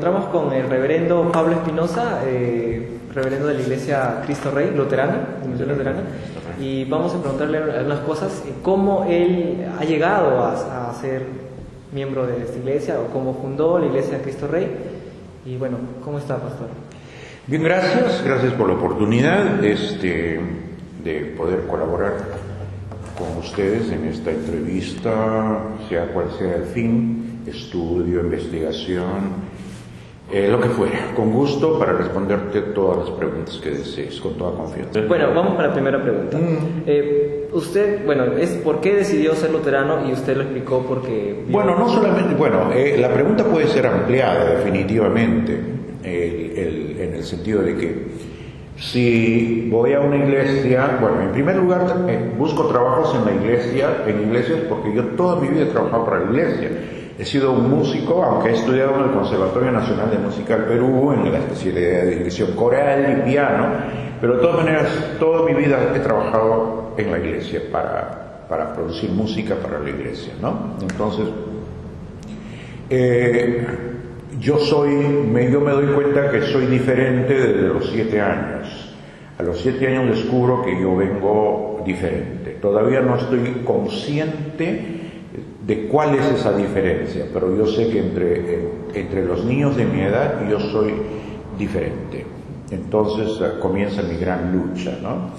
encontramos con el reverendo Pablo Espinosa, reverendo de la Iglesia Cristo Rey, luterana, y vamos a preguntarle algunas cosas, cómo él ha llegado a ser miembro de esta iglesia, o cómo fundó la Iglesia Cristo Rey. Y bueno, ¿cómo está, pastor? Bien, gracias por la oportunidad de poder colaborar con ustedes en esta entrevista, sea cual sea el fin, estudio, investigación, lo que fuera, con gusto para responderte todas las preguntas que desees, con toda confianza. Bueno, vamos para la primera pregunta. Usted, ¿por qué decidió ser luterano? Y usted lo explicó porque... Bueno, no solamente, la pregunta puede ser ampliada definitivamente, en el sentido de que si voy a una iglesia, en primer lugar busco trabajos en iglesias porque yo toda mi vida he trabajado para la iglesia. He sido un músico, aunque he estudiado en el Conservatorio Nacional de Música del Perú, en la especialidad de dirección coral y piano, pero de todas maneras, toda mi vida he trabajado en la iglesia para producir música para la iglesia, ¿no? Entonces, yo me doy cuenta que soy diferente desde los 7 años. A los 7 años descubro que yo vengo diferente. Todavía no estoy consciente de cuál es esa diferencia, pero yo sé que entre los niños de mi edad yo soy diferente. Entonces comienza mi gran lucha, ¿no?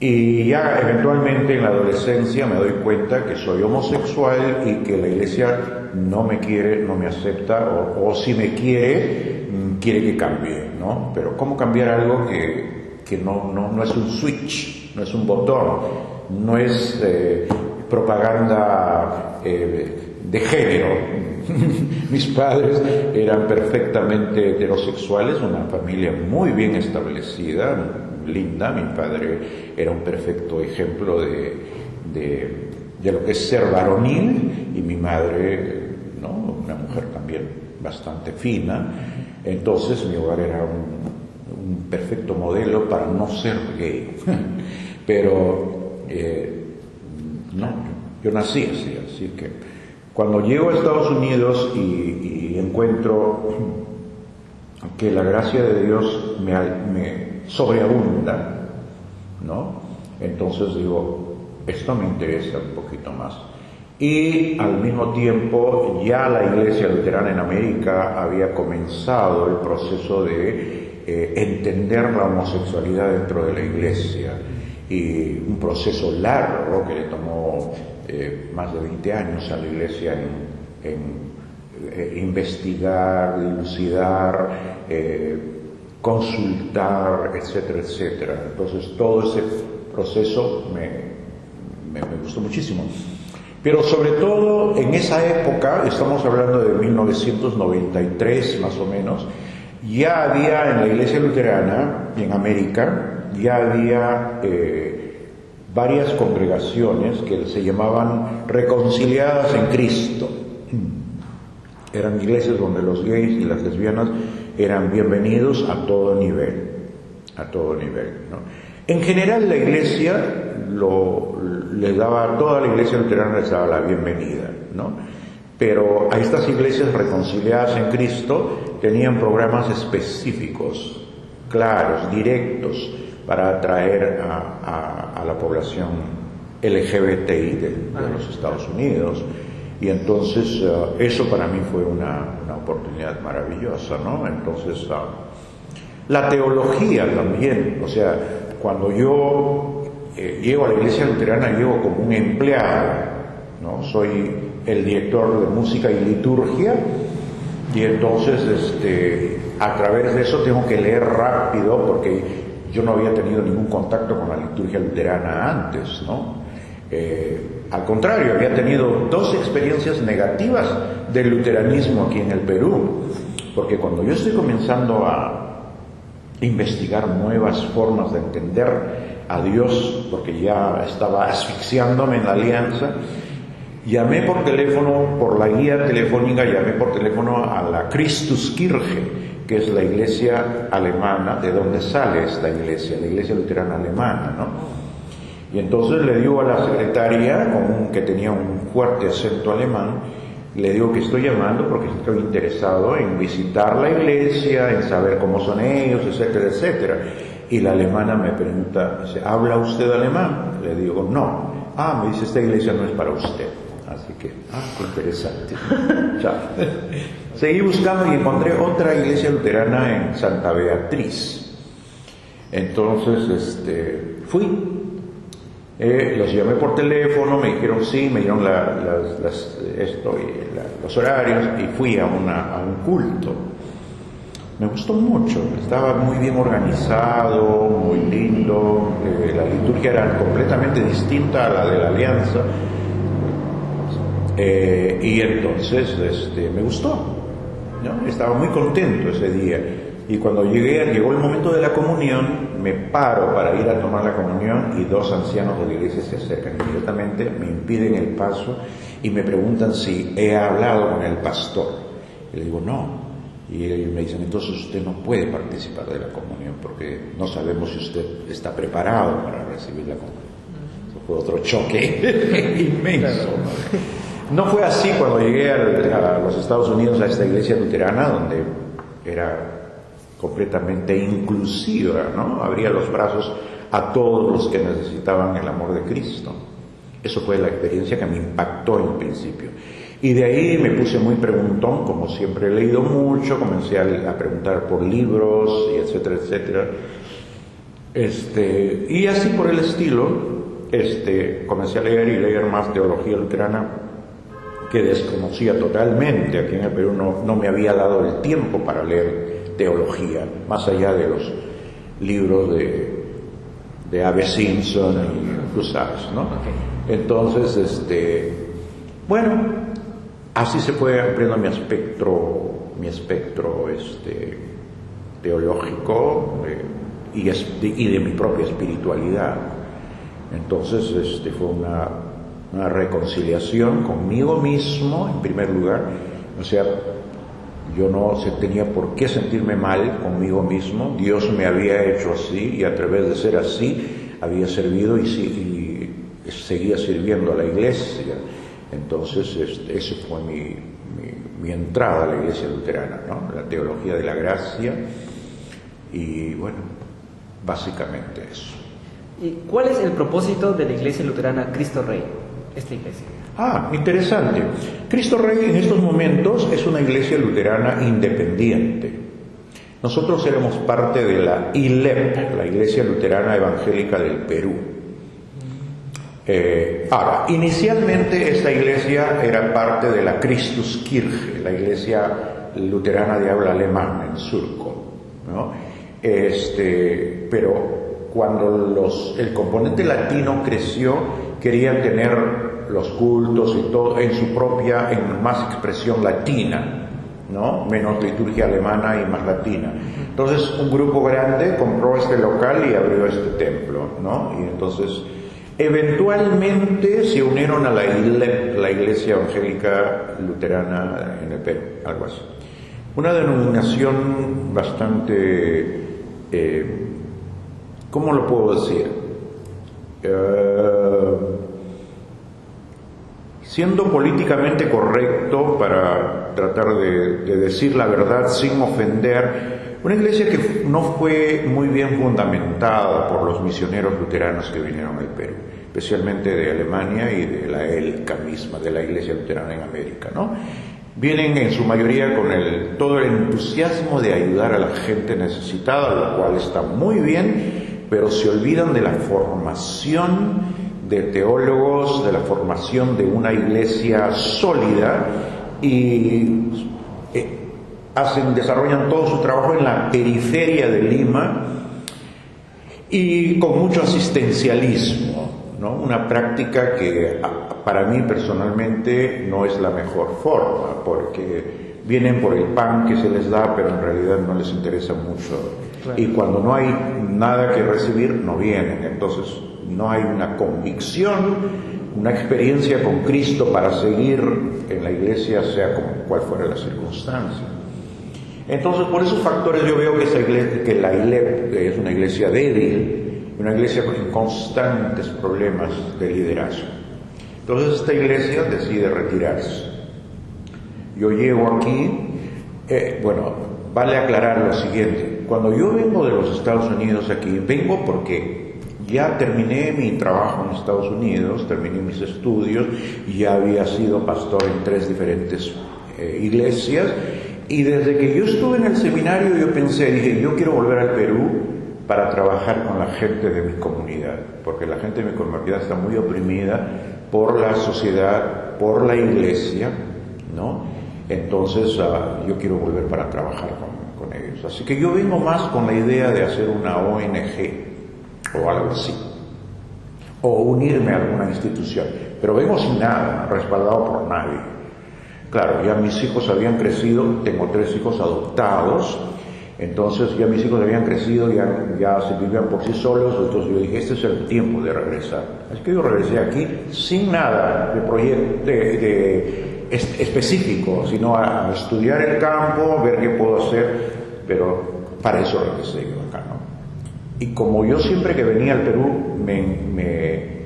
Y ya eventualmente en la adolescencia me doy cuenta que soy homosexual y que la iglesia no me quiere, no me acepta, o si me quiere que cambie, ¿no? Pero ¿cómo cambiar algo que no es un switch, no es un botón, no es propaganda de género? Mis padres eran perfectamente heterosexuales, una familia muy bien establecida, linda. Mi padre era un perfecto ejemplo de lo que es ser varonil, y mi madre, ¿no? Una mujer también bastante fina. Entonces mi hogar era un perfecto modelo para no ser gay. Pero no, yo nací así que cuando llego a Estados Unidos y encuentro que la gracia de Dios me sobreabunda, ¿no? Entonces digo, esto me interesa un poquito más. Y al mismo tiempo ya la Iglesia Luterana en América había comenzado el proceso de entender la homosexualidad dentro de la Iglesia, y un proceso largo que le tomó más de 20 años a la Iglesia en investigar, dilucidar, consultar, etcétera, etcétera. Entonces todo ese proceso me gustó muchísimo. Pero sobre todo en esa época, estamos hablando de 1993 más o menos, ya había en la Iglesia Luterana en América, ya había varias congregaciones que se llamaban reconciliadas en Cristo. Eran iglesias donde los gays y las lesbianas eran bienvenidos a todo nivel, ¿no? En general la iglesia toda la iglesia luterana les daba la bienvenida, ¿no? Pero a estas iglesias reconciliadas en Cristo tenían programas específicos, claros, directos, para atraer a la población LGBTI de los Estados Unidos. Y entonces eso para mí fue una oportunidad maravillosa, ¿no? Entonces la teología también, o sea, cuando yo llego a la iglesia luterana, llego como un empleado, ¿no? Soy el director de música y liturgia, y entonces a través de eso tengo que leer rápido, porque yo no había tenido ningún contacto con la liturgia luterana antes, ¿no? Al contrario, había tenido 2 experiencias negativas del luteranismo aquí en el Perú, porque cuando yo estoy comenzando a investigar nuevas formas de entender a Dios, porque ya estaba asfixiándome en la alianza, llamé por teléfono, por la guía telefónica, llamé por teléfono a la Christuskirche, que es la iglesia alemana, de donde sale esta iglesia, la iglesia luterana alemana, ¿no? Y entonces le digo a la secretaria, que tenía un fuerte acento alemán, Le digo que estoy llamando porque estoy interesado en visitar la iglesia, en saber cómo son ellos, etcétera, etcétera. Y la alemana me pregunta, dice, ¿habla usted alemán? Le digo, no. Ah, me dice, esta iglesia no es para usted. Así que, qué interesante. Chao. Seguí buscando y encontré otra iglesia luterana en Santa Beatriz. Entonces, fui. Los llamé por teléfono, me dijeron sí, me dieron los horarios y fui a un culto. Me gustó mucho, estaba muy bien organizado, muy lindo, la liturgia era completamente distinta a la de la Alianza, y entonces me gustó, ¿no? Estaba muy contento ese día. Y cuando llegó el momento de la comunión, me paro para ir a tomar la comunión y dos ancianos de la iglesia se acercan inmediatamente, me impiden el paso y me preguntan si he hablado con el pastor. Y le digo, no. Y ellos me dicen, entonces usted no puede participar de la comunión porque no sabemos si usted está preparado para recibir la comunión. Eso fue otro choque inmenso. No fue así cuando llegué a los Estados Unidos, a esta iglesia luterana, donde era completamente inclusiva, ¿no? Abría los brazos a todos los que necesitaban el amor de Cristo. Eso fue la experiencia que me impactó en principio. Y de ahí me puse muy preguntón, como siempre he leído mucho, comencé a preguntar por libros, y etcétera, etcétera. Y así por el estilo, comencé a leer más teología luterana, que desconocía totalmente. Aquí en el Perú no me había dado el tiempo para leer teología, más allá de los libros de A.B. Simpson y tú sabes, ¿no? Okay. Entonces, bueno, así se fue ampliando mi espectro teológico y de mi propia espiritualidad. Entonces, fue una reconciliación conmigo mismo, en primer lugar, o sea, yo no tenía por qué sentirme mal conmigo mismo. Dios me había hecho así y a través de ser así había servido y seguía sirviendo a la iglesia. Entonces, esa fue mi entrada a la iglesia luterana, ¿no? La teología de la gracia y, bueno, básicamente eso. ¿Y cuál es el propósito de la iglesia luterana Cristo Rey, esta iglesia? Interesante. Cristo Rey en estos momentos es una iglesia luterana independiente. Nosotros éramos parte de la ILEP, la Iglesia Luterana Evangélica del Perú. Inicialmente esta iglesia era parte de la Christuskirche, la iglesia luterana de habla alemana en Surco, ¿no? Pero cuando el componente latino creció, querían tener los cultos y todo en más expresión latina, ¿no? Menos liturgia alemana y más latina. Entonces un grupo grande compró este local y abrió este templo, ¿no? Y entonces eventualmente se unieron a la Iglesia Evangélica Luterana en el Perú, algo así. Una denominación bastante, ¿cómo lo puedo decir? Siendo políticamente correcto para tratar de decir la verdad sin ofender, una iglesia que no fue muy bien fundamentada por los misioneros luteranos que vinieron al Perú, especialmente de Alemania y de la ELCA misma, de la Iglesia Luterana en América, ¿no? Vienen en su mayoría con todo el entusiasmo de ayudar a la gente necesitada, lo cual está muy bien, pero se olvidan de la formación de teólogos, de la formación de una iglesia sólida y desarrollan todo su trabajo en la periferia de Lima y con mucho asistencialismo, ¿no? Una práctica que para mí personalmente no es la mejor forma, porque vienen por el pan que se les da, pero en realidad no les interesa mucho. Claro. Y cuando no hay nada que recibir, no vienen. Entonces no hay una convicción, una experiencia con Cristo para seguir en la iglesia, sea como cual fuera la circunstancia. Entonces, por esos factores yo veo que la ILEP es una iglesia débil, una iglesia con constantes problemas de liderazgo. Entonces esta iglesia decide retirarse. Yo llego aquí, bueno, vale aclarar lo siguiente. Cuando yo vengo de los Estados Unidos aquí, vengo porque ya terminé mi trabajo en Estados Unidos, terminé mis estudios, ya había sido pastor en 3 diferentes iglesias, y desde que yo estuve en el seminario yo dije, yo quiero volver al Perú para trabajar con la gente de mi comunidad, porque la gente de mi comunidad está muy oprimida por la sociedad, por la iglesia, ¿no? Entonces yo quiero volver para trabajar con ellos. Así que yo vengo más con la idea de hacer una ONG o algo así, o unirme a alguna institución, pero vengo sin nada, respaldado por nadie. Claro, ya mis hijos habían crecido, tengo 3 hijos adoptados, entonces ya mis hijos habían crecido, ya se vivían por sí solos, entonces yo dije, este es el tiempo de regresar. Así que yo regresé aquí sin nada de proyecto específico, sino a estudiar el campo, ver qué puedo hacer, pero para eso regresé yo acá, ¿no? Y como yo siempre que venía al Perú me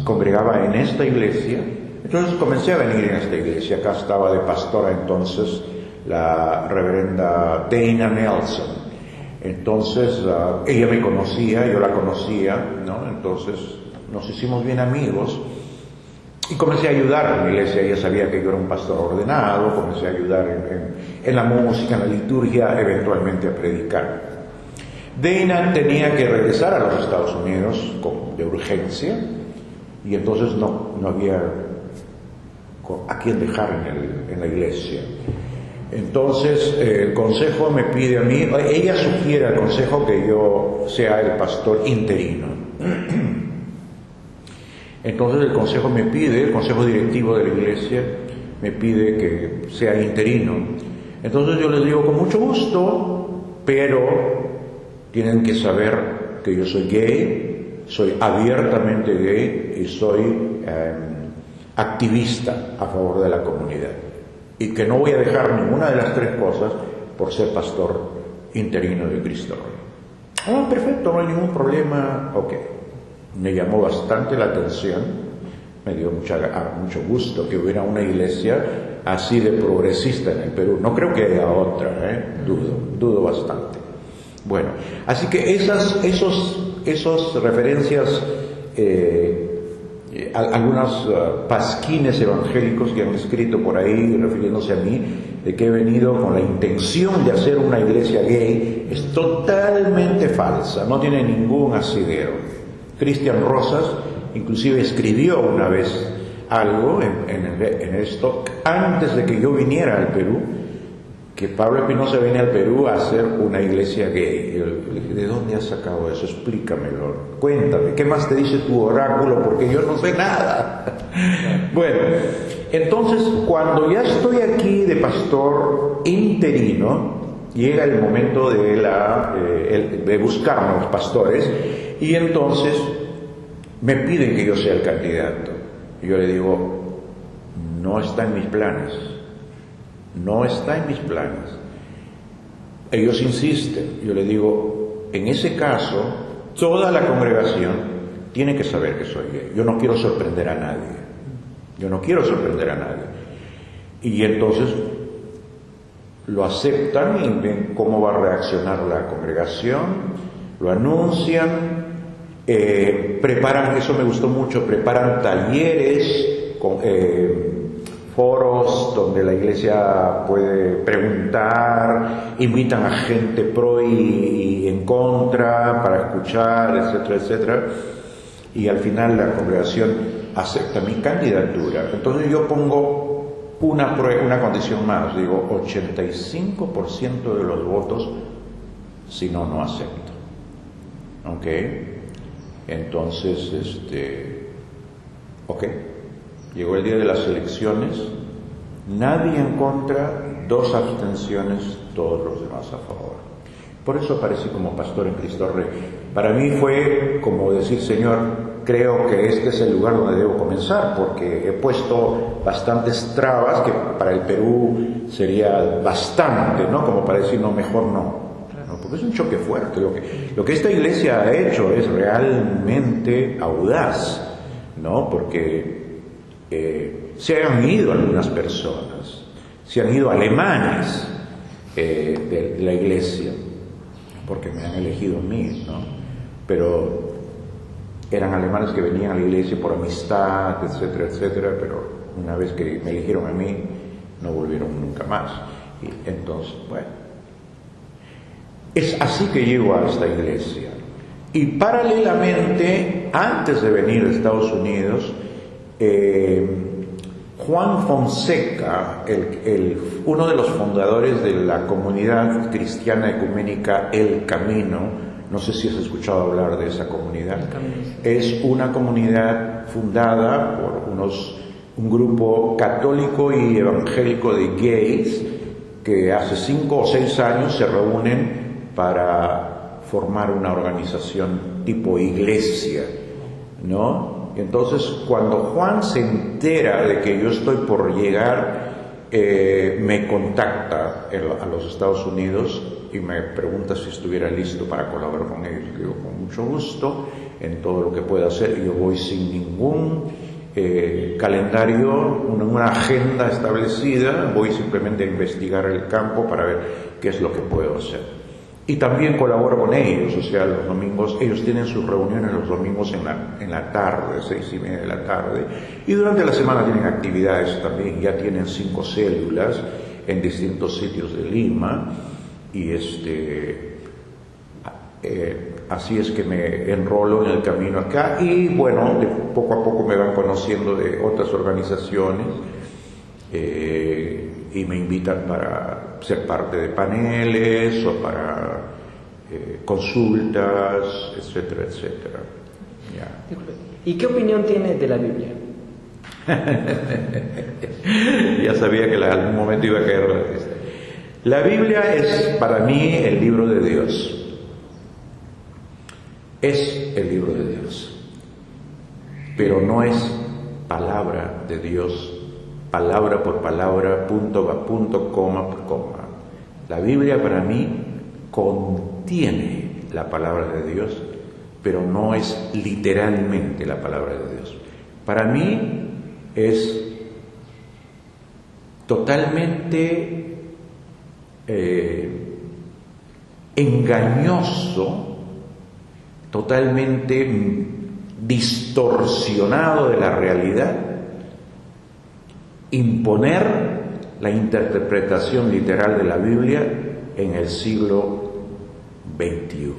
congregaba en esta iglesia, entonces comencé a venir en esta iglesia. Acá estaba de pastora entonces la reverenda Dana Nelson. Entonces ella me conocía, yo la conocía, ¿no? Entonces nos hicimos bien amigos y comencé a ayudar en la iglesia. Ella sabía que yo era un pastor ordenado, comencé a ayudar en la música, en la liturgia, eventualmente a predicar. Dana tenía que regresar a los Estados Unidos de urgencia y entonces no había a quién dejar en la iglesia. Entonces el consejo me pide a mí, ella sugiere al consejo que yo sea el pastor interino. Entonces el consejo el consejo directivo de la iglesia me pide que sea interino. Entonces yo les digo, con mucho gusto, pero tienen que saber que yo soy gay, soy abiertamente gay y soy activista a favor de la comunidad. Y que no voy a dejar ninguna de las 3 cosas por ser pastor interino de Cristo Rey. Perfecto, no hay ningún problema. Ok. Me llamó bastante la atención, me dio mucho gusto que hubiera una iglesia así de progresista en el Perú. No creo que haya otra, dudo bastante. Bueno, así que esos referencias, algunos pasquines evangélicos que han escrito por ahí refiriéndose a mí, de que he venido con la intención de hacer una iglesia gay, es totalmente falsa, no tiene ningún asidero. Cristian Rosas inclusive escribió una vez algo en esto, antes de que yo viniera al Perú, que Pablo Espinosa viene al Perú a hacer una iglesia gay. Yo le dije, ¿de dónde has sacado eso? Explícamelo, cuéntame, ¿qué más te dice tu oráculo? Porque yo no sé nada. Bueno, entonces cuando ya estoy aquí de pastor interino, llega el momento de buscar nuevos pastores, y entonces me piden que yo sea el candidato. Y yo le digo, no está en mis planes. No está en mis planes. Ellos insisten. Yo le digo, en ese caso, toda la congregación tiene que saber que soy gay. Yo no quiero sorprender a nadie. Y entonces lo aceptan y ven cómo va a reaccionar la congregación, lo anuncian, preparan, eso me gustó mucho, preparan talleres, foros donde la iglesia puede preguntar, invitan a gente pro y en contra para escuchar, etcétera, etcétera, y al final la congregación acepta mi candidatura. Entonces yo pongo una condición más, digo 85% de los votos, si no acepto. ¿Ok? Entonces, ok, llegó el día de las elecciones, nadie en contra, 2 abstenciones, todos los demás a favor. Por eso aparecí como pastor en Cristo Rey. Para mí fue como decir, Señor, creo que este es el lugar donde debo comenzar, porque he puesto bastantes trabas que para el Perú sería bastante, ¿no? Como para decir, no, mejor no. Porque es un choque fuerte. Lo que esta iglesia ha hecho es realmente audaz, ¿no? Porque se han ido algunas personas. se han ido alemanes de la iglesia, porque me han elegido a mí, ¿no? Pero eran alemanes que venían a la iglesia por amistad, etcétera, etcétera, pero una vez que me eligieron a mí, no volvieron nunca más. Y entonces, bueno, es así que llego a esta iglesia. Y paralelamente, antes de venir a Estados Unidos, Juan Fonseca, uno de los fundadores de la comunidad cristiana ecuménica El Camino, no sé si has escuchado hablar de esa comunidad, es una comunidad fundada por un grupo católico y evangélico de gays que hace 5 o 6 años se reúnen para formar una organización tipo iglesia, ¿no? Entonces, cuando Juan se entera de que yo estoy por llegar, me contacta a los Estados Unidos y me pregunta si estuviera listo para colaborar con ellos. Yo digo, con mucho gusto, en todo lo que pueda hacer. Yo voy sin ningún calendario, una agenda establecida, voy simplemente a investigar el campo para ver qué es lo que puedo hacer. Y también colaboro con ellos, o sea, los domingos, ellos tienen sus reuniones los domingos en la tarde, 6:30 de la tarde, y durante la semana tienen actividades también, ya tienen 5 células en distintos sitios de Lima, y así es que me enrolo en el camino acá, y bueno, poco a poco me van conociendo de otras organizaciones, y me invitan para ser parte de paneles o para consultas, etcétera, etcétera. Ya. ¿Y qué opinión tiene de la Biblia? Ya sabía que en algún momento iba a caer la fiesta. La Biblia es para mí el libro de Dios. Es el libro de Dios. Pero no es palabra de Dios, palabra por palabra, punto a punto, coma por coma. La Biblia para mí contiene la palabra de Dios, pero no es literalmente la palabra de Dios. Para mí es totalmente engañoso, totalmente distorsionado de la realidad, imponer la interpretación literal de la Biblia en el siglo XXI.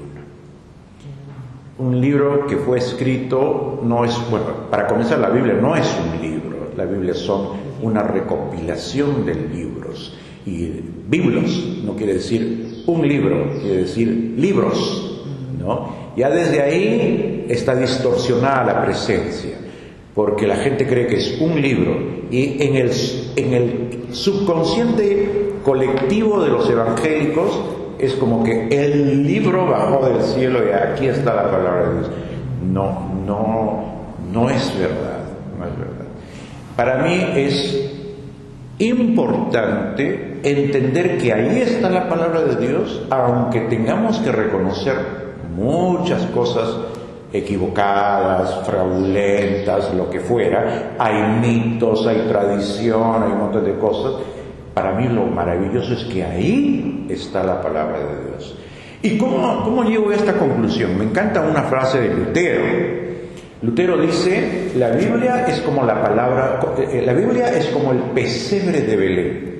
Un libro que fue escrito no es, bueno, para comenzar, la Biblia no es un libro, la Biblia son una recopilación de libros, y biblos no quiere decir un libro, quiere decir libros, ¿no? Ya desde ahí está distorsionada la presencia, porque la gente cree que es un libro, y en el subconsciente colectivo de los evangélicos es como que el libro bajó del cielo y aquí está la palabra de Dios. No es verdad, no es verdad. Para mí es importante entender que ahí está la palabra de Dios, aunque tengamos que reconocer muchas cosas equivocadas, fraudulentas, lo que fuera. Hay mitos, hay tradición, hay un montón de cosas. Para mí lo maravilloso es que ahí está la palabra de Dios. ¿Y cómo llego a esta conclusión? Me encanta una frase de Lutero. Lutero dice, la Biblia es como la Biblia es como el pesebre de Belén.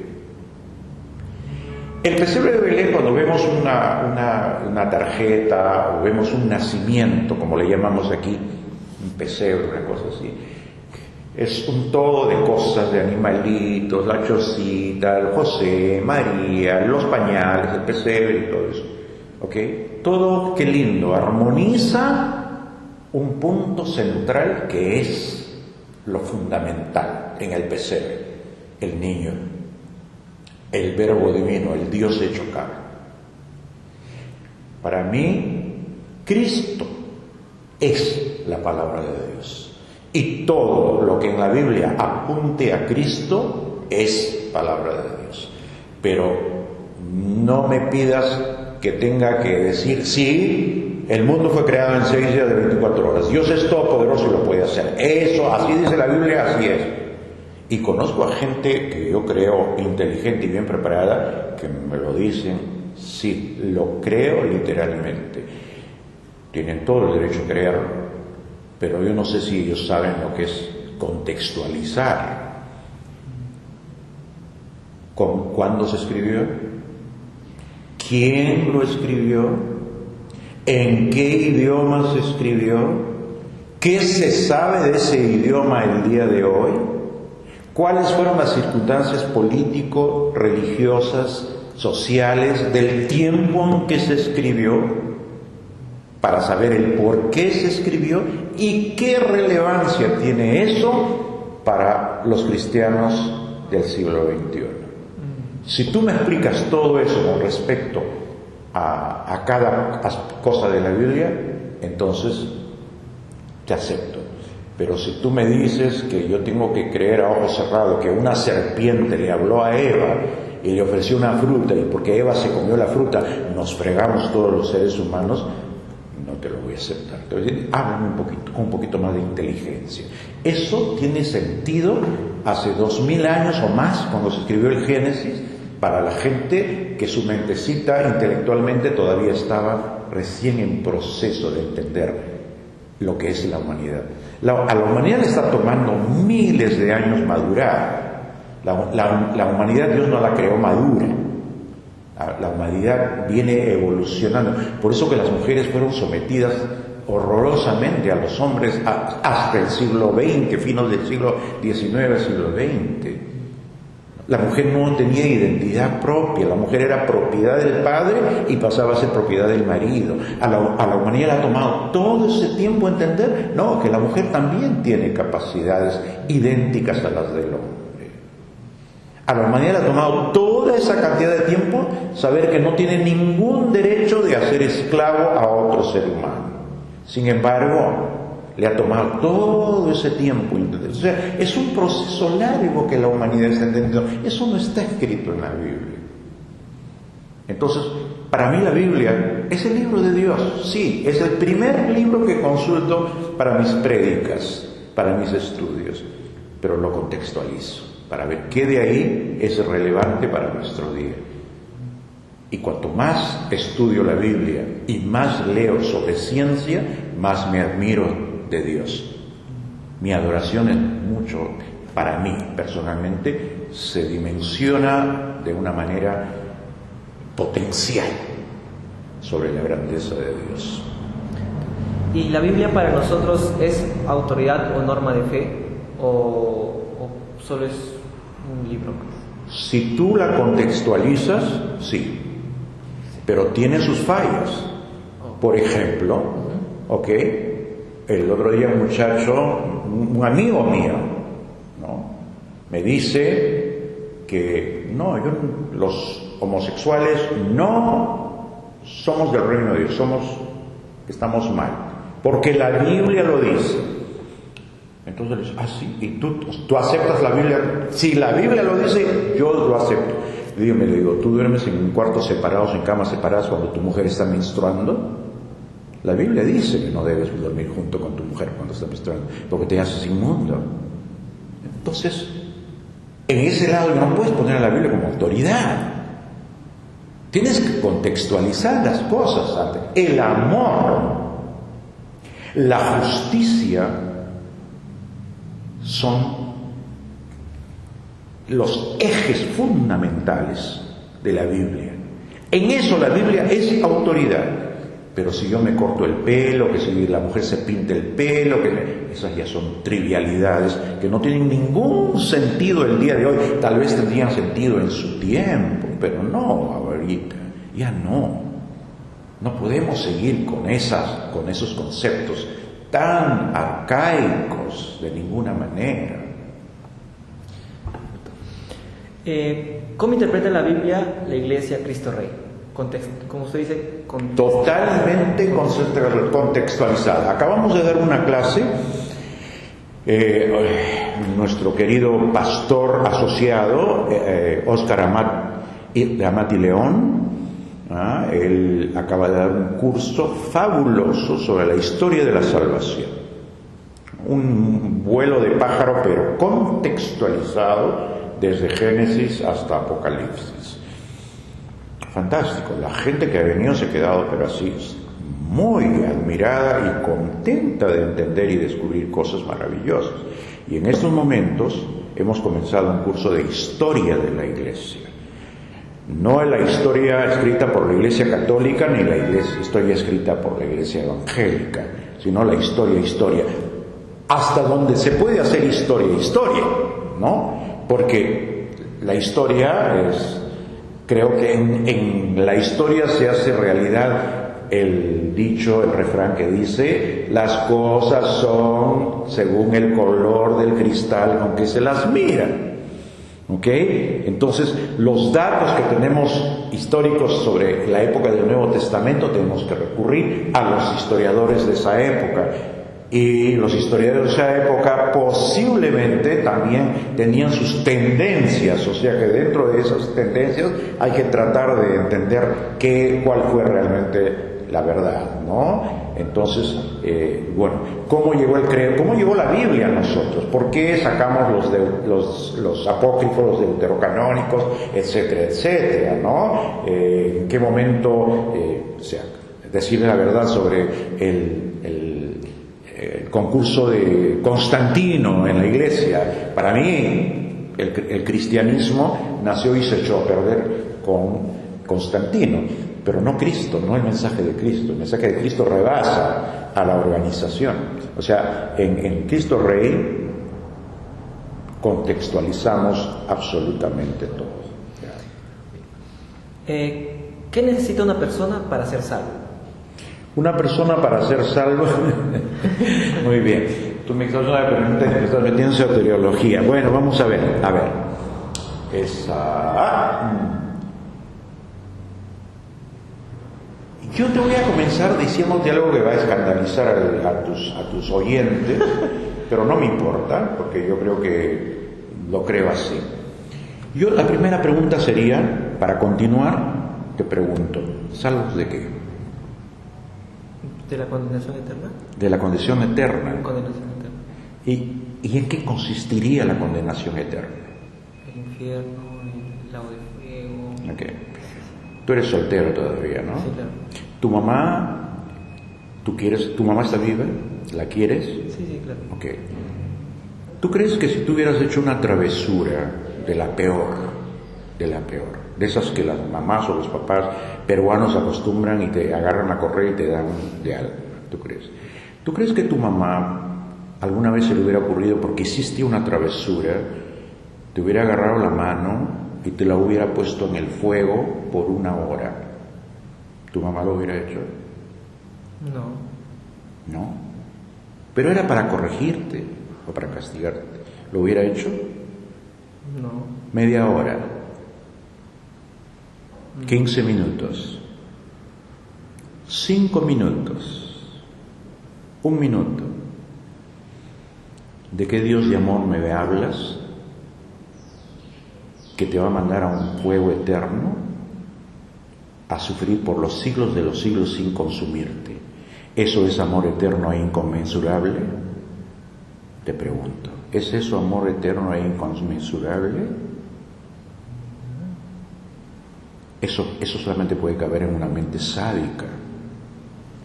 El pesebre de Belén, cuando vemos una tarjeta o vemos un nacimiento, como le llamamos aquí, un pesebre, una cosa así, es un todo de cosas, de animalitos, la chocita, el José, María, los pañales, el pesebre y todo eso. ¿Ok? Todo, qué lindo, armoniza un punto central que es lo fundamental en el pesebre, el niño, el verbo divino, el Dios hecho carne. Para mí, Cristo es la palabra de Dios. Y todo lo que en la Biblia apunte a Cristo es palabra de Dios. Pero no me pidas que tenga que decir, sí, el mundo fue creado en 6 días de 24 horas. Dios es todopoderoso y lo puede hacer. Eso, así dice la Biblia, así es. Y conozco a gente que yo creo inteligente y bien preparada que me lo dicen, sí, lo creo literalmente. Tienen todo el derecho a creerlo, pero yo no sé si ellos saben lo que es contextualizar. ¿Cuándo se escribió? ¿Quién lo escribió? ¿En qué idioma se escribió? ¿Qué se sabe de ese idioma el día de hoy? ¿Cuáles fueron las circunstancias políticos, religiosas, sociales del tiempo en que se escribió? Para saber el por qué se escribió y qué relevancia tiene eso para los cristianos del siglo XXI. Si tú me explicas todo eso con respecto a cada cosa de la Biblia, entonces te acepto. Pero si tú me dices que yo tengo que creer a ojos cerrados que una serpiente le habló a Eva y le ofreció una fruta, y porque Eva se comió la fruta nos fregamos todos los seres humanos, no te lo voy a aceptar. Entonces, háblame un poquito más de inteligencia. Eso tiene sentido hace 2000 años o más, cuando se escribió el Génesis, para la gente que su mentecita intelectualmente todavía estaba recién en proceso de entender lo que es la humanidad. A la humanidad le está tomando miles de años madurar. La humanidad Dios no la creó madura. La humanidad viene evolucionando. Por eso que las mujeres fueron sometidas horrorosamente a los hombres hasta el siglo XX, finos del siglo XIX, siglo XX. La mujer no tenía identidad propia, la mujer era propiedad del padre y pasaba a ser propiedad del marido. A la humanidad le ha tomado todo ese tiempo entender, no, que la mujer también tiene capacidades idénticas a las del hombre. A la humanidad le ha tomado toda esa cantidad de tiempo saber que no tiene ningún derecho de hacer esclavo a otro ser humano. Sin embargo, le ha tomado todo ese tiempo. O sea, es un proceso largo que la humanidad está entendiendo. Eso no está escrito en la Biblia. Entonces, para mí la Biblia es el libro de Dios. Sí, es el primer libro que consulto para mis prédicas, para mis estudios, pero lo contextualizo para ver qué de ahí es relevante para nuestro día. Y cuanto más estudio la Biblia y más leo sobre ciencia, más me admiro de Dios. Mi adoración es mucho, para mí personalmente, se dimensiona de una manera potencial sobre la grandeza de Dios. ¿Y la Biblia para nosotros es autoridad o norma de fe o solo es un libro? Si tú la contextualizas, sí, pero tiene sus fallas. Por ejemplo, el otro día un muchacho, un amigo mío, ¿no?, me dice que los homosexuales no somos del reino de Dios, estamos mal, porque la Biblia lo dice. Entonces le dice, sí, ¿y tú aceptas la Biblia? Si la Biblia lo dice, yo lo acepto. Le digo, ¿tú duermes en cuartos separados, en camas separadas cuando tu mujer está menstruando? La Biblia dice que no debes dormir junto con tu mujer cuando está menstruando, porque te haces inmundo. Entonces, en ese lado no puedes poner a la Biblia como autoridad. Tienes que contextualizar las cosas. El amor, la justicia son los ejes fundamentales de la Biblia. En eso la Biblia es autoridad. Pero si yo me corto el pelo, que si la mujer se pinta el pelo, esas ya son trivialidades que no tienen ningún sentido el día de hoy. Tal vez tendrían sentido en su tiempo, pero no ahorita, ya no. No podemos seguir con esos conceptos tan arcaicos de ninguna manera. ¿Cómo interpreta la Biblia la Iglesia Cristo Rey? Como usted dice, totalmente contextualizada. Acabamos de dar una clase, nuestro querido pastor asociado, Óscar Amat y León, él acaba de dar un curso fabuloso sobre la historia de la salvación. un vuelo de pájaro, pero contextualizado desde Génesis hasta Apocalipsis. Fantástico. La gente que ha venido se ha quedado, pero así, muy admirada y contenta de entender y descubrir cosas maravillosas. Y en estos momentos hemos comenzado un curso de historia de la Iglesia. No la historia escrita por la Iglesia Católica ni la historia escrita por la Iglesia Evangélica, sino la historia. Hasta donde se puede hacer historia, ¿no? Porque la historia es, creo que en la historia se hace realidad el dicho, el refrán que dice: las cosas son según el color del cristal con que se las mira. ¿Ok? Entonces, los datos que tenemos históricos sobre la época del Nuevo Testamento tenemos que recurrir a los historiadores de esa época. Y los historiadores de esa época posiblemente también tenían sus tendencias, o sea que dentro de esas tendencias hay que tratar de entender cuál fue realmente la verdad, ¿no? Entonces, bueno, ¿cómo llegó la Biblia a nosotros? ¿Por qué sacamos los apócrifos, los deuterocanónicos, etcétera, etcétera, ¿no? ¿En qué momento, decirle la verdad sobre el concurso de Constantino en la iglesia? Para mí, el cristianismo nació y se echó a perder con Constantino, pero no Cristo, no el mensaje de Cristo. El mensaje de Cristo rebasa a la organización. O sea, en Cristo Rey contextualizamos absolutamente todo. ¿Qué necesita una persona para ser salvo? Una persona para ser salvo. Muy bien. Tú me estás una pregunta y me estás metiendo en soteriología. Bueno, vamos a ver. Yo te voy a comenzar diciéndote algo que va a escandalizar a tus oyentes, pero no me importa, porque yo creo que lo creo así. La primera pregunta sería, para continuar, te pregunto, ¿salvos de qué? ¿De la condenación eterna? De la condenación eterna. Condenación eterna. ¿Y en qué consistiría la condenación eterna? El infierno, el lago de fuego. Okay. Tú eres soltero todavía, ¿no? Sí, claro. ¿Tu mamá está viva? ¿La quieres? Sí, claro. Okay. ¿Tú crees que si tú hubieras hecho una travesura de la peor, de esas que las mamás o los papás peruanos acostumbran y te agarran a correr y te dan de algo? ¿Tú crees que tu mamá alguna vez se le hubiera ocurrido, porque hiciste una travesura, te hubiera agarrado la mano y te la hubiera puesto en el fuego por 1 hora? ¿Tu mamá lo hubiera hecho? No. Pero era para corregirte o para castigarte. ¿Lo hubiera hecho? No. Media hora. 15 minutos. 5 minutos. 1 minuto. ¿De qué Dios de amor me hablas? ¿Que te va a mandar a un fuego eterno? A sufrir por los siglos de los siglos sin consumirte. ¿Eso es amor eterno e inconmensurable? Te pregunto, ¿es eso amor eterno e inconmensurable? Eso solamente puede caber en una mente sádica,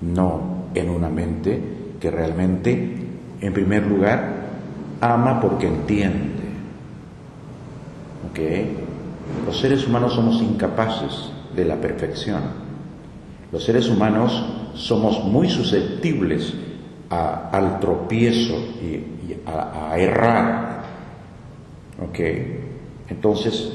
no en una mente que realmente, en primer lugar, ama porque entiende. ¿Ok? Los seres humanos somos incapaces de la perfección. Los seres humanos somos muy susceptibles al tropiezo y a errar. ¿Ok? Entonces,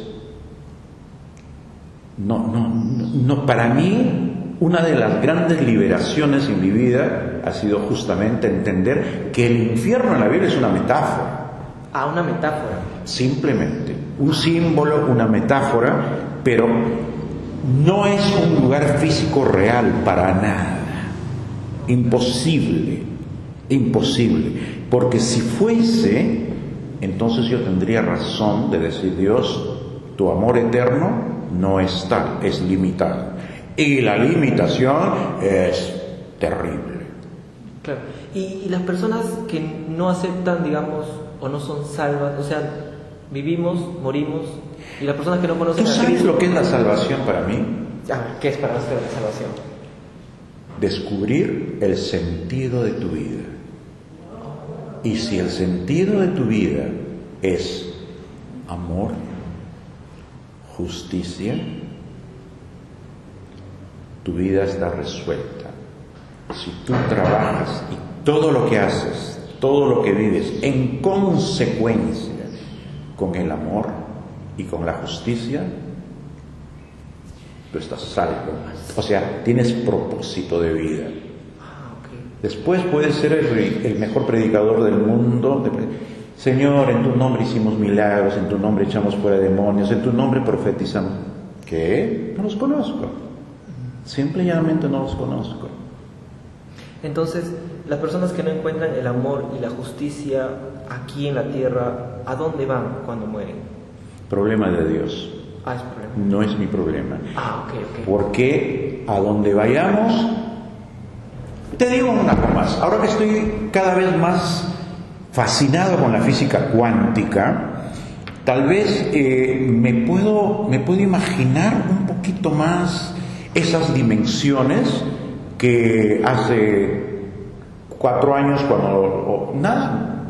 no, para mí, una de las grandes liberaciones en mi vida ha sido justamente entender que el infierno en la Biblia es una metáfora. Una metáfora. Simplemente, un símbolo, una metáfora, pero no es un lugar físico real para nada. Imposible, porque si fuese, entonces yo tendría razón de decir: Dios, tu amor eterno no es tal, es limitado, y la limitación es terrible. Claro. Y las personas que no aceptan, digamos, o no son salvas, o sea, vivimos, morimos, y las personas que no conocen ¿Tú a sabes Cristo... lo que es la salvación para mí? ¿Qué es para usted la salvación? Descubrir el sentido de tu vida. Y si el sentido de tu vida es amor, justicia, tu vida está resuelta. Si tú trabajas y todo lo que haces, todo lo que vives en consecuencia con el amor y con la justicia, tú estás salvo. O sea, tienes propósito de vida. Después puedes ser el mejor predicador del mundo. Señor, en tu nombre hicimos milagros, en tu nombre echamos fuera demonios, en tu nombre profetizamos. ¿Qué? No los conozco. Simple y llanamente no los conozco. Entonces, las personas que no encuentran el amor y la justicia aquí en la tierra, ¿a dónde van cuando mueren? Problema de Dios. Es problema. No es mi problema. Ok. Porque a donde vayamos, te digo una cosa más. Ahora que estoy cada vez más fascinado con la física cuántica, tal vez me puedo imaginar un poquito más esas dimensiones que hace 4 años,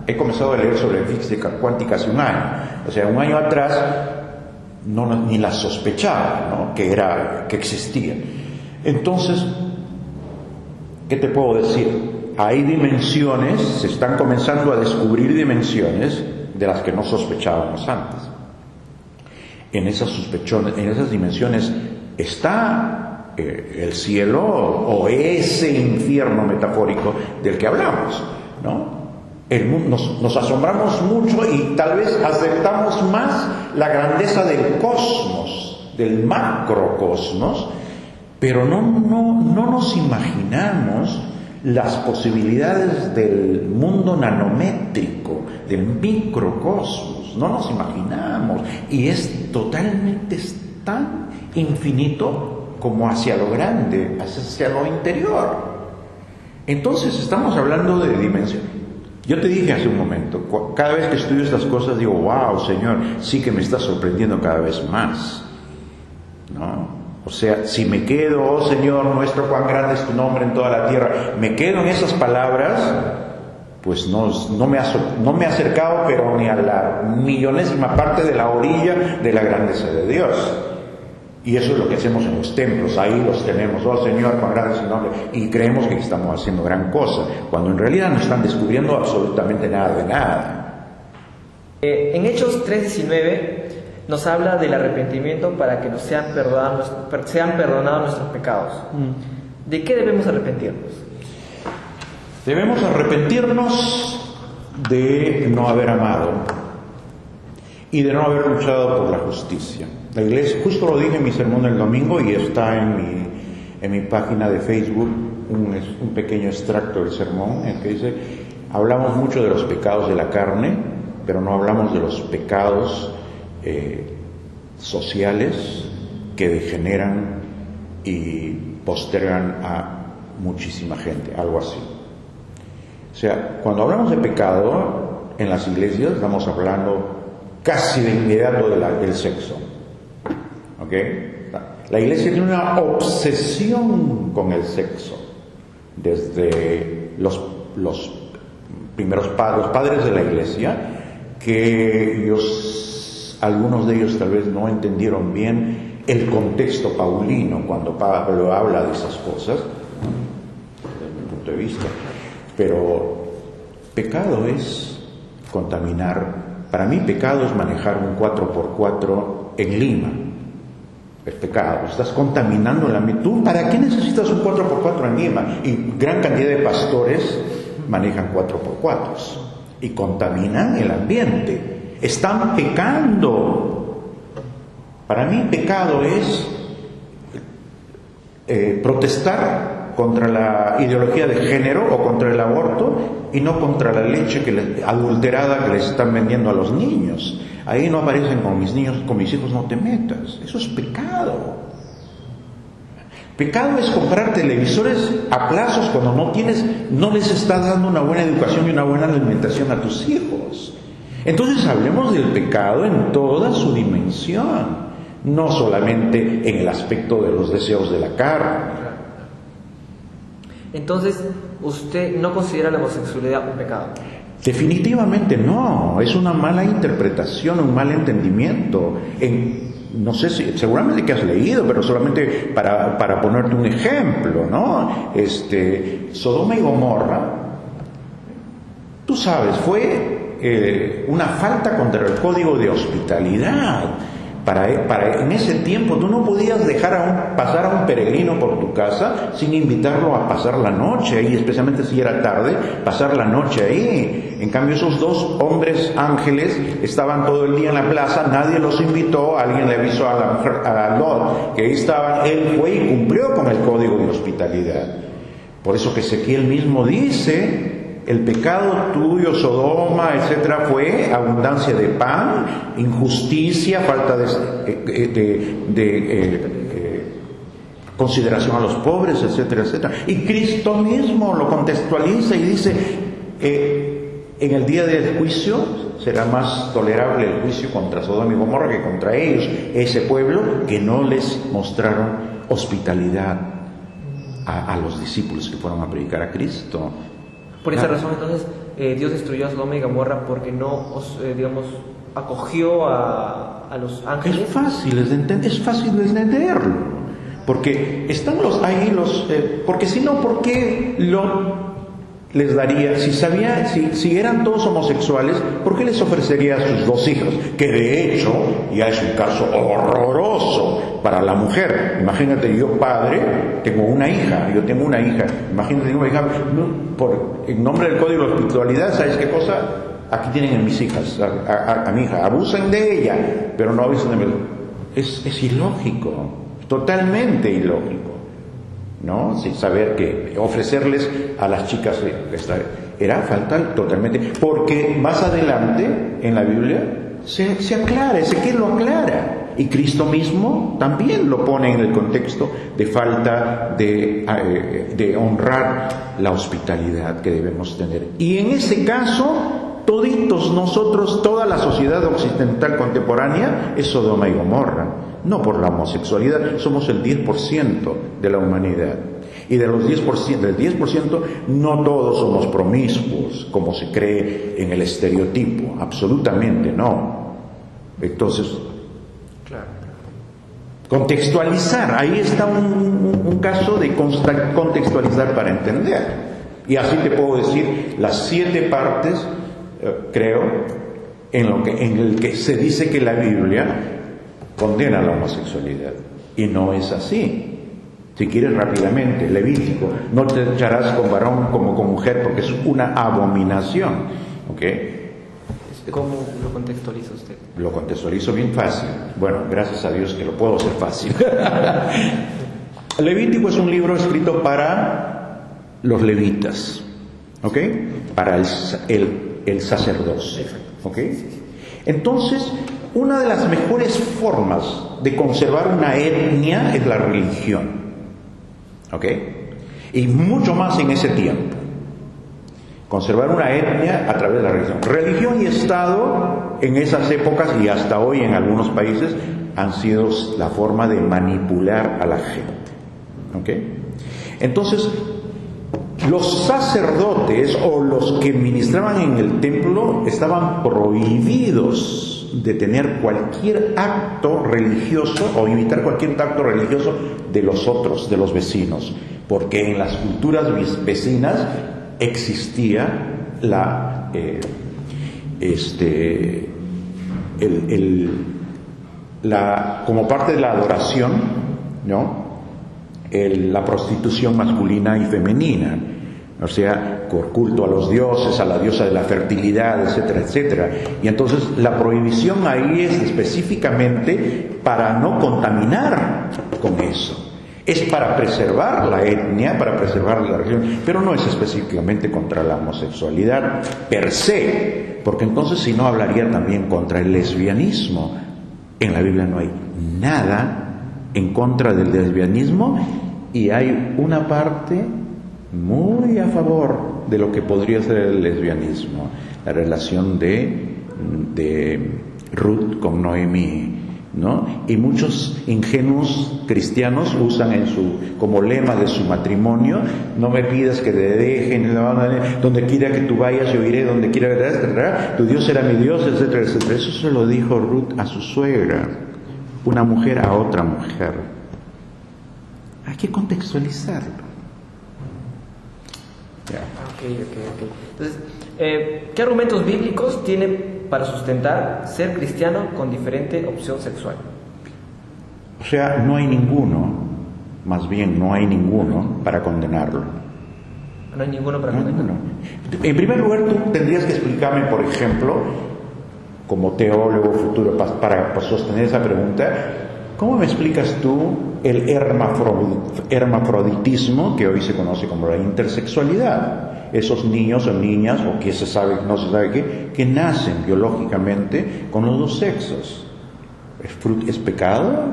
he comenzado a leer sobre física cuántica hace un año. O sea, un año atrás ni la sospechaba, ¿no? que existía. Entonces, ¿qué te puedo decir? Hay dimensiones, se están comenzando a descubrir dimensiones de las que no sospechábamos antes. En esas dimensiones está el cielo o ese infierno metafórico del que hablamos, ¿no? Nos asombramos mucho y tal vez aceptamos más la grandeza del cosmos, del macrocosmos, pero no nos imaginamos las posibilidades del mundo nanométrico, del microcosmos, no nos imaginamos, y es totalmente tan infinito como hacia lo grande, hacia lo interior. Entonces estamos hablando de dimensiones. Yo te dije hace un momento, cada vez que estudio estas cosas digo, wow, Señor, sí que me está sorprendiendo cada vez más, ¿no? O sea, si me quedo, oh Señor nuestro, cuán grande es tu nombre en toda la tierra, me quedo en esas palabras, pues no me he acercado, pero ni a la millonésima parte de la orilla de la grandeza de Dios. Y eso es lo que hacemos en los templos, ahí los tenemos, oh Señor, cuán grande es tu nombre, y creemos que estamos haciendo gran cosa, cuando en realidad no están descubriendo absolutamente nada de nada. En Hechos 3:19 nos habla del arrepentimiento para que nos sean perdonados nuestros pecados. ¿De qué debemos arrepentirnos? Debemos arrepentirnos de no haber amado y de no haber luchado por la justicia. La iglesia, justo lo dije en mi sermón del domingo y está en mi página de Facebook un pequeño extracto del sermón en el que dice, hablamos mucho de los pecados de la carne, pero no hablamos de los pecados sociales que degeneran y postergan a muchísima gente, algo así. O sea, cuando hablamos de pecado en las iglesias estamos hablando casi de inmediato del sexo. ¿Ok? La iglesia tiene una obsesión con el sexo desde los padres de la iglesia, que algunos de ellos tal vez no entendieron bien el contexto paulino cuando Pablo habla de esas cosas, desde mi punto de vista. Pero pecado es contaminar. Para mí pecado es manejar un 4x4 en Lima. Es pecado, estás contaminando el ambiente. ¿Tú para qué necesitas un 4x4 en Lima? Y gran cantidad de pastores manejan 4x4 y contaminan el ambiente. Están pecando. Para mí pecado es protestar contra la ideología de género o contra el aborto y no contra la leche adulterada que les están vendiendo a los niños. Ahí no aparecen con mis niños, con mis hijos no te metas. Eso es pecado. Pecado es comprar televisores a plazos cuando no les estás dando una buena educación y una buena alimentación a tus hijos. Entonces hablemos del pecado en toda su dimensión, no solamente en el aspecto de los deseos de la carne. Entonces, ¿usted no considera la homosexualidad un pecado? Definitivamente no, es una mala interpretación, un mal entendimiento. No sé si, seguramente que has leído, pero solamente para ponerte un ejemplo, ¿no? Sodoma y Gomorra, tú sabes, fue una falta contra el código de hospitalidad. En ese tiempo tú no podías dejar pasar a un peregrino por tu casa sin invitarlo a pasar la noche ahí, especialmente si era tarde, pasar la noche ahí. En cambio, esos dos hombres ángeles estaban todo el día en la plaza, nadie los invitó, alguien le avisó a la mujer, a Lot, que ahí estaban, él fue y cumplió con el código de hospitalidad. Por eso que Ezequiel mismo dice: el pecado tuyo, Sodoma, etcétera, fue abundancia de pan, injusticia, falta de consideración a los pobres, etcétera, etcétera. Y Cristo mismo lo contextualiza y dice: en el día del juicio será más tolerable el juicio contra Sodoma y Gomorra que contra ellos, ese pueblo que no les mostraron hospitalidad a los discípulos que fueron a predicar a Cristo. Por esa razón, entonces, Dios destruyó a Sodoma y Gomorra porque no, acogió a los ángeles. Es fácil de entenderlo, porque están porque si no, ¿por qué les daría, si eran todos homosexuales, ¿por qué les ofrecería a sus dos hijos? Que de hecho ya es un caso horroroso para la mujer. Imagínate, yo padre, tengo una hija, imagínate, tengo una hija, en nombre del código de espiritualidad, ¿sabes qué cosa? Aquí tienen a mis hijas, a mi hija, abusen de ella, pero no abusen de mí. Es ilógico, totalmente ilógico, ¿no? Sin saber que ofrecerles a las chicas era falta totalmente, porque más adelante en la Biblia se aclara, Ezequiel lo aclara, y Cristo mismo también lo pone en el contexto de falta de honrar la hospitalidad que debemos tener. Y en ese caso, toditos nosotros, toda la sociedad occidental contemporánea es Sodoma y Gomorra. No por la homosexualidad, somos el 10% de la humanidad. Y del 10% no todos somos promiscuos, como se cree en el estereotipo, absolutamente no. Entonces, contextualizar, ahí está un caso de contextualizar para entender. Y así te puedo decir las 7 partes, creo, en el que se dice que la Biblia condena la homosexualidad, y no es así. Si quieres rápidamente, Levítico: no te echarás con varón como con mujer, porque es una abominación. ¿Ok? ¿Cómo lo contextualiza usted? Lo contextualizo bien fácil. Bueno, gracias a Dios que lo puedo hacer fácil. Levítico es un libro escrito para los levitas, ¿ok? Para el sacerdocio, ¿ok? Entonces, una de las mejores formas de conservar una etnia es la religión, ¿ok? Y mucho más en ese tiempo. Conservar una etnia a través de la religión. Religión y Estado en esas épocas y hasta hoy en algunos países han sido la forma de manipular a la gente, ¿ok? Entonces, los sacerdotes o los que ministraban en el templo estaban prohibidos de tener cualquier acto religioso o imitar cualquier acto religioso de los otros, de los vecinos, porque en las culturas vecinas existía como parte de la adoración, ¿no? La prostitución masculina y femenina, o sea, por culto a los dioses, a la diosa de la fertilidad, etcétera, etcétera. Y entonces la prohibición ahí es específicamente para no contaminar con eso. Es para preservar la etnia, para preservar la religión, pero no es específicamente contra la homosexualidad per se, porque entonces si no hablaría también contra el lesbianismo. En la Biblia no hay nada en contra del lesbianismo, Y hay una parte muy a favor de lo que podría ser el lesbianismo, la relación de Ruth con Noemí, ¿no? Y muchos ingenuos cristianos usan como lema de su matrimonio: no me pidas que te dejen, donde quiera que tú vayas yo iré, donde quiera que te tu Dios será mi Dios, etcétera, etcétera. Eso se lo dijo Ruth a su suegra, una mujer a otra mujer. Hay que contextualizarlo. Ya. Ok. Entonces, ¿qué argumentos bíblicos tiene para sustentar ser cristiano con diferente opción sexual? O sea, no hay ninguno, más bien no hay ninguno para condenarlo. No hay ninguno para condenarlo. En primer lugar, tú tendrías que explicarme, por ejemplo, como teólogo futuro, para sostener esa pregunta, ¿cómo me explicas tú el hermafroditismo, que hoy se conoce como la intersexualidad? Esos niños o niñas, o que se sabe, no se sabe qué, que nacen biológicamente con los dos sexos. ¿Es pecado?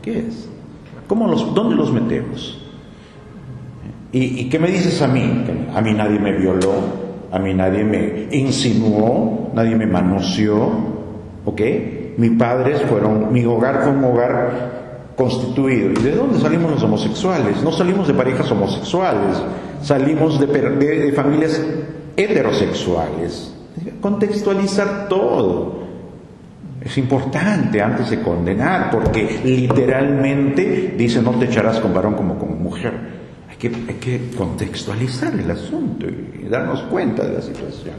¿Qué es? ¿Dónde los metemos? ¿Y qué me dices a mí? A mí nadie me violó, a mí nadie me insinuó, nadie me manoseó, ¿ok? Mi hogar fue un hogar constituido. ¿Y de dónde salimos los homosexuales? No salimos de parejas homosexuales, salimos de familias heterosexuales. Contextualizar todo es importante antes de condenar, porque literalmente dice: no te echarás con varón como con mujer. Hay que contextualizar el asunto y darnos cuenta de la situación.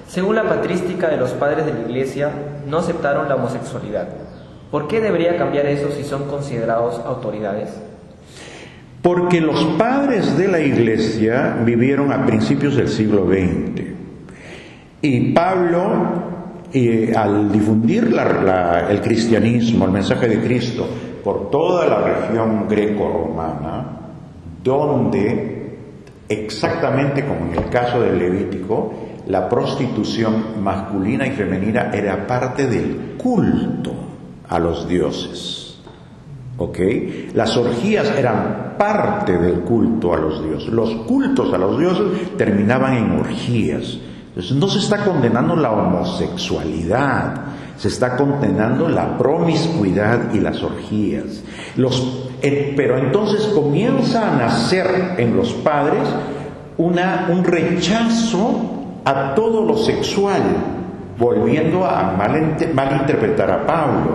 Según la patrística de los padres de la Iglesia, no aceptaron la homosexualidad. ¿Por qué debería cambiar eso si son considerados autoridades? Porque los padres de la Iglesia vivieron a principios del siglo XX. Y Pablo, al difundir el cristianismo, el mensaje de Cristo, por toda la región greco-romana, donde, exactamente como en el caso del Levítico, la prostitución masculina y femenina era parte del culto a los dioses, ¿ok? Las orgías eran parte del culto a los dioses. Los cultos a los dioses terminaban en orgías. Entonces no se está condenando la homosexualidad, se está condenando la promiscuidad y las orgías. Pero entonces comienza a nacer en los padres un rechazo a todo lo sexual, volviendo a malinterpretar a Pablo.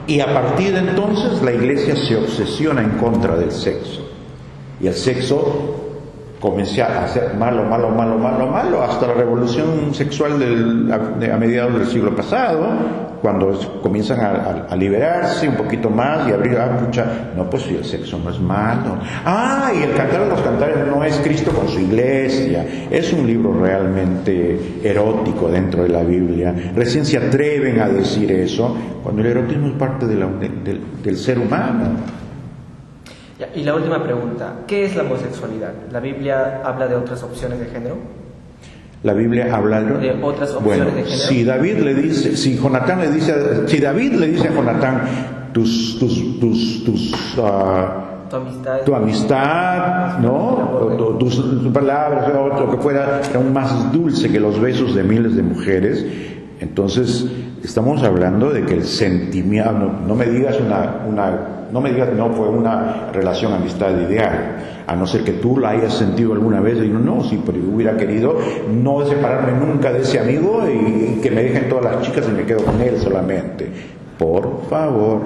Y a partir de entonces la Iglesia se obsesiona en contra del sexo. Y el sexo comienza a ser malo, hasta la revolución sexual a mediados del siglo pasado, cuando comienzan a liberarse un poquito más y abrir, pues el sexo no es malo. Y el Cantar de los Cantares no es Cristo con su iglesia, es un libro realmente erótico dentro de la Biblia. Recién se atreven a decir eso, cuando el erotismo es parte del ser humano. Y la última pregunta, ¿qué es la homosexualidad? ¿La Biblia habla de otras opciones de género? La Biblia habla de otras opciones de género. Si David le dice a Jonatán, tu amistad, ¿no? Tus palabras, lo que fuera, aún más dulce que los besos de miles de mujeres. Entonces estamos hablando de que el sentimiento, no me digas no fue una relación amistad ideal, a no ser que tú la hayas sentido alguna vez. Y no, sí, pero yo hubiera querido no separarme nunca de ese amigo y que me dejen todas las chicas y me quedo con él solamente. Por favor.